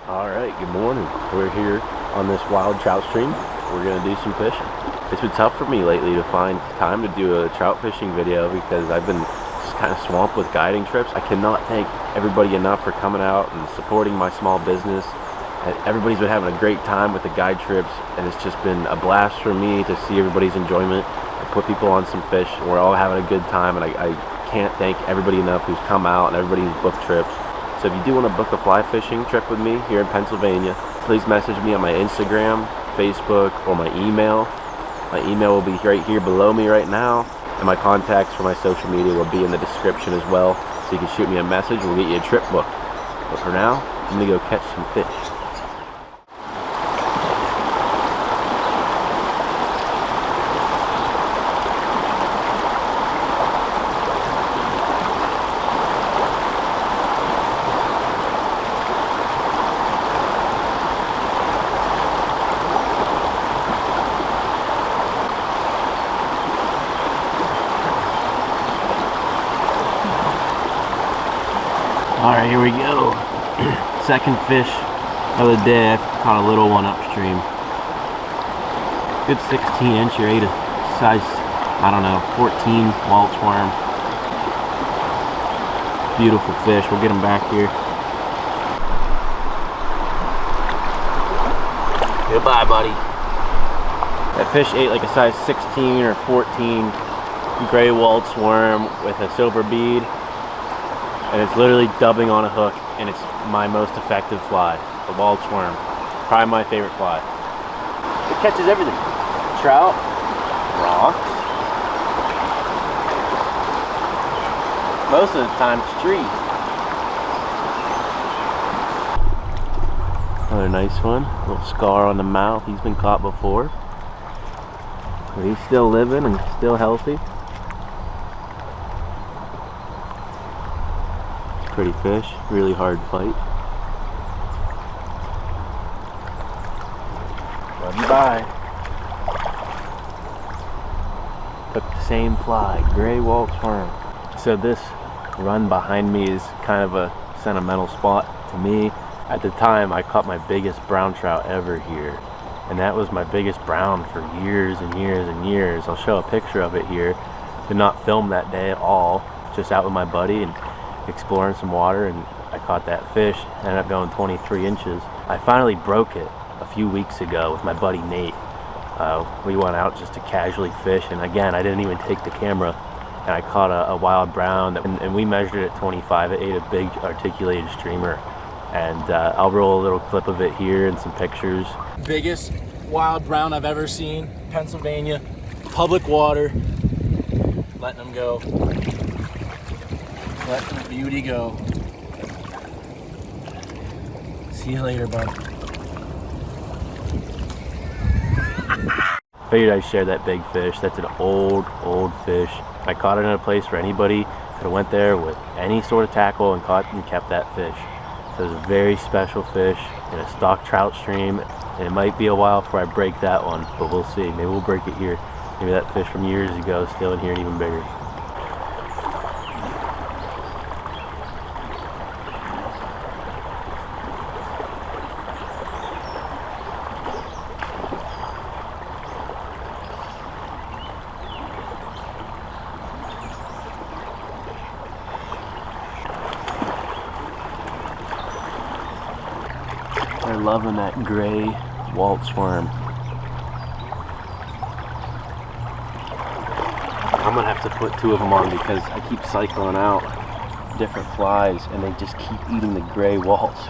Alright, good morning. We're here on this wild trout stream. We're gonna do some fishing. It's been tough for me lately to find time to do a trout fishing video because I've been just kind of swamped with guiding trips. I cannot thank everybody enough for coming out and supporting my small business. And everybody's been having a great time with the guide trips, and it's just been a blast for me to see everybody's enjoyment and put people on some fish. We're all having a good time, and I can't thank everybody enough who's come out and everybody who's booked trips. So if you do want to book a fly fishing trip with me here in Pennsylvania, please message me on my Instagram, Facebook, or my email. My email will be right here below me right now, and my contacts for my social media will be in the description as well. So you can shoot me a message and we'll get you a trip booked. But for now, I'm gonna go catch some fish. Alright, here we go. Second fish of the day. I caught a little one upstream. Good 16-inch or 8 size, I don't know, 14 Waltz worm. Beautiful fish. We'll get him back here. Goodbye, buddy. That fish ate like a size 16 or 14 gray Waltz worm with a silver bead. And it's literally dubbing on a hook, and it's my most effective fly, the Waltz worm. Probably my favorite fly. It catches everything. Trout, rocks, most of the time it's trees. Another nice one, little scar on the mouth. He's been caught before, but he's still living and still healthy. Pretty fish, really hard fight. Love you, bye. Took the same fly, gray Waltz worm. So this run behind me is kind of a sentimental spot to me. At the time, I caught my biggest brown trout ever here. And that was my biggest brown for years and years and years. I'll show a picture of it here. Did not film that day at all, just out with my buddy and exploring some water, and I caught that fish. Ended up going 23 inches. I finally broke it a few weeks ago with my buddy Nate. We went out just to casually fish, and again, I didn't even take the camera, and I caught a wild brown, and we measured it at 25. It ate a big articulated streamer, and I'll roll a little clip of it here and some pictures. Biggest wild brown I've ever seen, Pennsylvania, public water, letting them go. Let the beauty go. See you later, bud. Figured I'd share that big fish. That's an old fish. I caught it in a place where anybody could have went there with any sort of tackle and caught and kept that fish. So it's a very special fish in a stock trout stream. And it might be a while before I break that one, but we'll see. Maybe we'll break it here. Maybe that fish from years ago is still in here and even bigger. They're loving that gray Waltz worm. I'm gonna have to put 2 of them on because I keep cycling out different flies and they just keep eating the gray Waltz.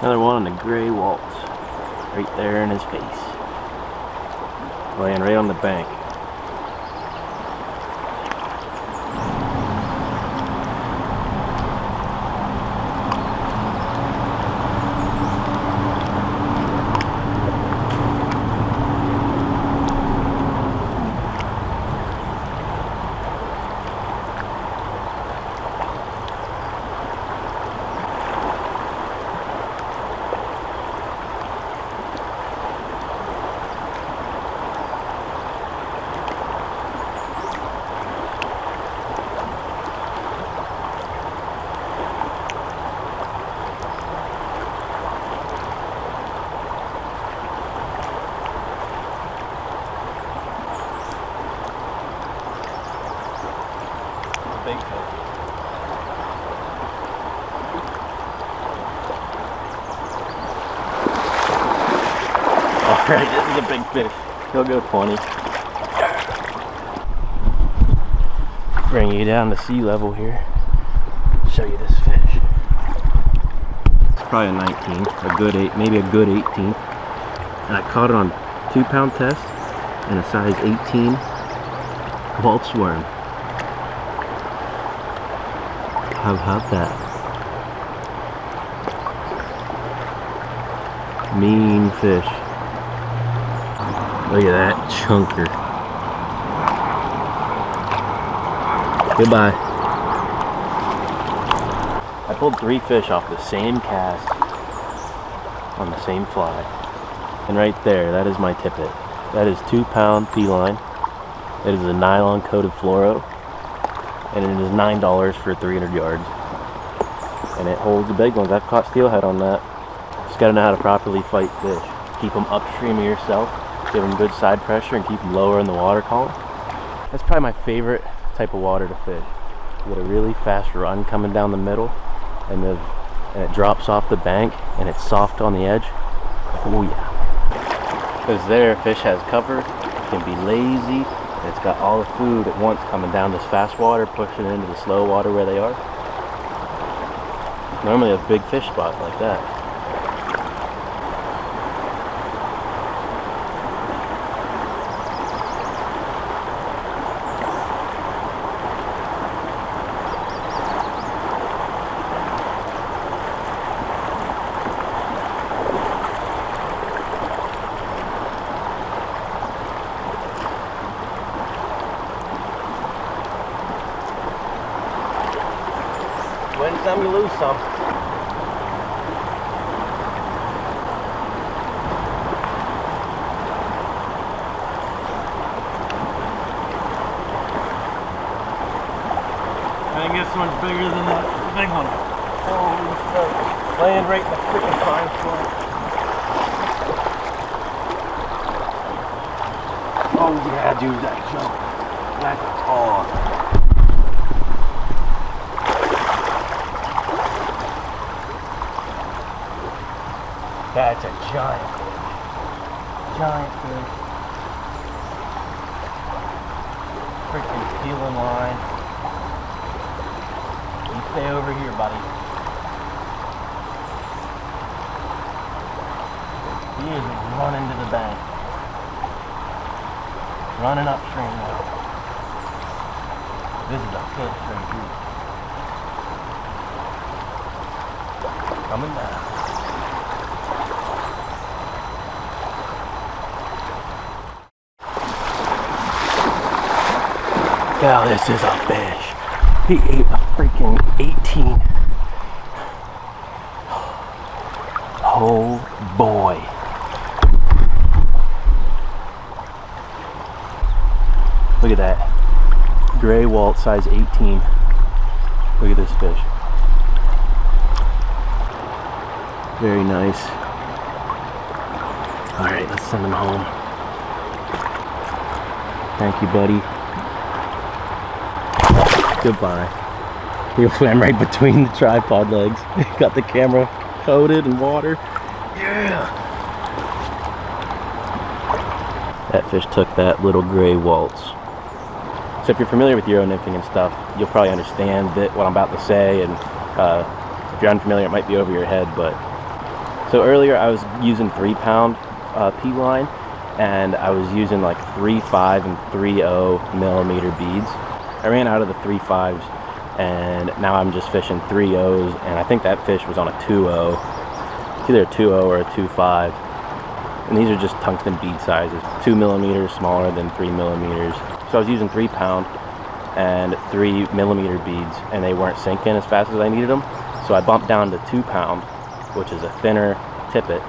Another one on the gray Waltz, right there in his face, laying right on the bank. big fish. Alright, this is a big fish. He'll go 20. Bring you down to sea level here. Show you this fish. It's probably a 19, a good 8, maybe a good 18. And I caught it on 2-pound test and a size 18 Waltz worm. How about that? Mean fish. Look at that chunker. Goodbye. I pulled 3 fish off the same cast on the same fly. And right there, that is my tippet. That is 2-pound P-line. It is a nylon coated fluoro. And it is $9 for 300 yards. And it holds the big ones. I've caught steelhead on that. Just gotta know how to properly fight fish. Keep them upstream of yourself, give them good side pressure, and keep them lower in the water column. That's probably my favorite type of water to fish. You get a really fast run coming down the middle, and it drops off the bank, and it's soft on the edge. Oh yeah. Because there, fish has cover, can be lazy, and it's got all the food at once coming down this fast water, pushing it into the slow water where they are. Normally a big fish spot like that. Win some, you lose some. I think this one's bigger than that big one. Holy shit. Laying right in the freaking fine spot. Oh yeah, dude, that jump. That's a tall. That's a giant fish. Giant fish. Freaking peeling line. You stay over here, buddy. He is running to the bank. Running upstream now. This is a fish right here. Coming down. Now this is a fish. He ate a freaking 18. Oh boy. Look at that. Gray Walt, size 18. Look at this fish. Very nice. Alright, let's send him home. Thank you, buddy. Goodbye. He swam right between the tripod legs. Got the camera coated in water. Yeah! That fish took that little gray waltz. So if you're familiar with Euro-nymphing and stuff, you'll probably understand what I'm about to say, and if you're unfamiliar, it might be over your head, but... So earlier I was using 3-pound P-line, and I was using like 3.5 and 3.0 millimeter beads. I ran out of the 3.5s, and now I'm just fishing 3.0s, and I think that fish was on a 2.0. It's either a 2.0 or a 2.5. And these are just tungsten bead sizes, 2 millimeters smaller than 3 millimeters. So I was using 3-pound and 3 millimeter beads, and they weren't sinking as fast as I needed them. So I bumped down to 2-pound, which is a thinner tippet,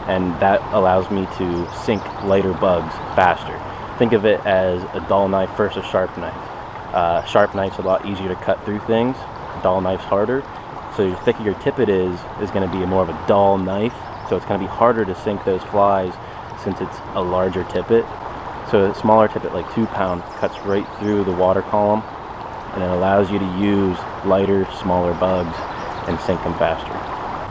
and that allows me to sink lighter bugs faster. Think of it as a dull knife versus a sharp knife. Sharp knife's a lot easier to cut through things. Dull knife's harder. So the thicker your tippet is going to be more of a dull knife. So it's going to be harder to sink those flies since it's a larger tippet. So a smaller tippet, like 2-pound, cuts right through the water column and it allows you to use lighter, smaller bugs and sink them faster.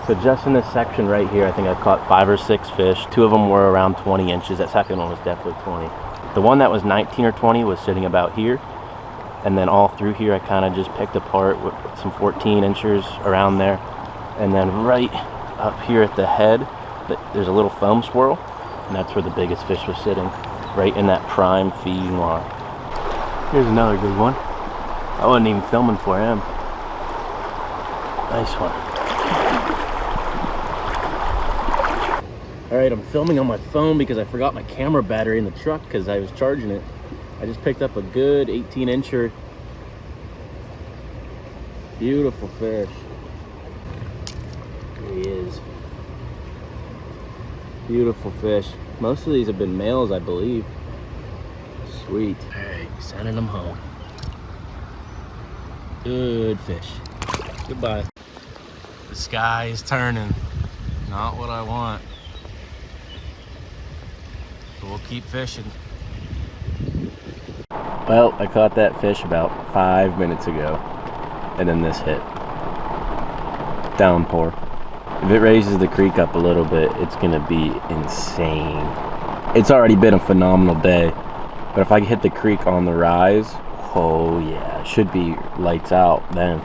So just in this section right here, I think I caught 5 or 6 fish. 2 of them were around 20 inches. That second one was definitely 20. The one that was 19 or 20 was sitting about here. And then all through here, I kind of just picked apart with some 14 inchers around there. And then right up here at the head, there's a little foam swirl, and that's where the biggest fish was sitting, right in that prime feeding line. Here's another good one. I wasn't even filming for him. Nice one. All right, I'm filming on my phone because I forgot my camera battery in the truck because I was charging it. I just picked up a good 18 incher. Beautiful fish. There he is. Beautiful fish. Most of these have been males, I believe. Sweet. All right, sending them home. Good fish. Goodbye. The sky is turning. Not what I want. But we'll keep fishing. Well, I caught that fish about 5 minutes ago, and then this hit. Downpour. If it raises the creek up a little bit, it's gonna be insane. It's already been a phenomenal day, but if I hit the creek on the rise, oh yeah, it should be lights out then.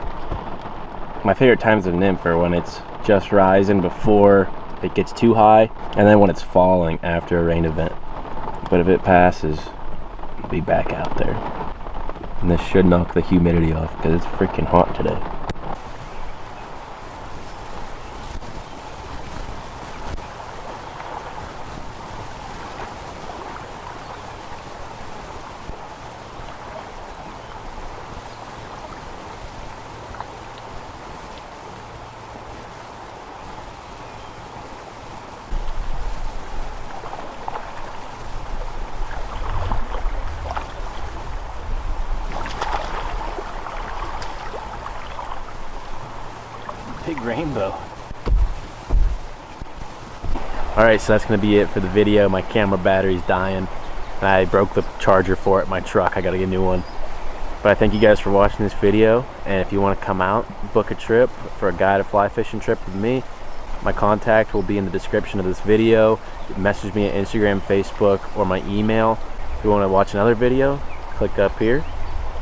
My favorite times of nymph are when it's just rising before it gets too high, and then when it's falling after a rain event. But if it passes, I'll be back out there. And this should knock the humidity off because it's freaking hot today. Big rainbow. Alright, so that's going to be it for the video. My camera battery's dying. I broke the charger for it in my truck. I got to get a new one. But I thank you guys for watching this video. And if you want to come out, book a trip for a guided fly fishing trip with me, my contact will be in the description of this video. Message me at Instagram, Facebook, or my email. If you want to watch another video, click up here.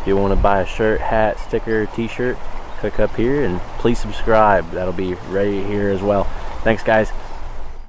If you want to buy a shirt, hat, sticker, t-shirt, click up here, and please subscribe. That'll be right here as well. Thanks guys.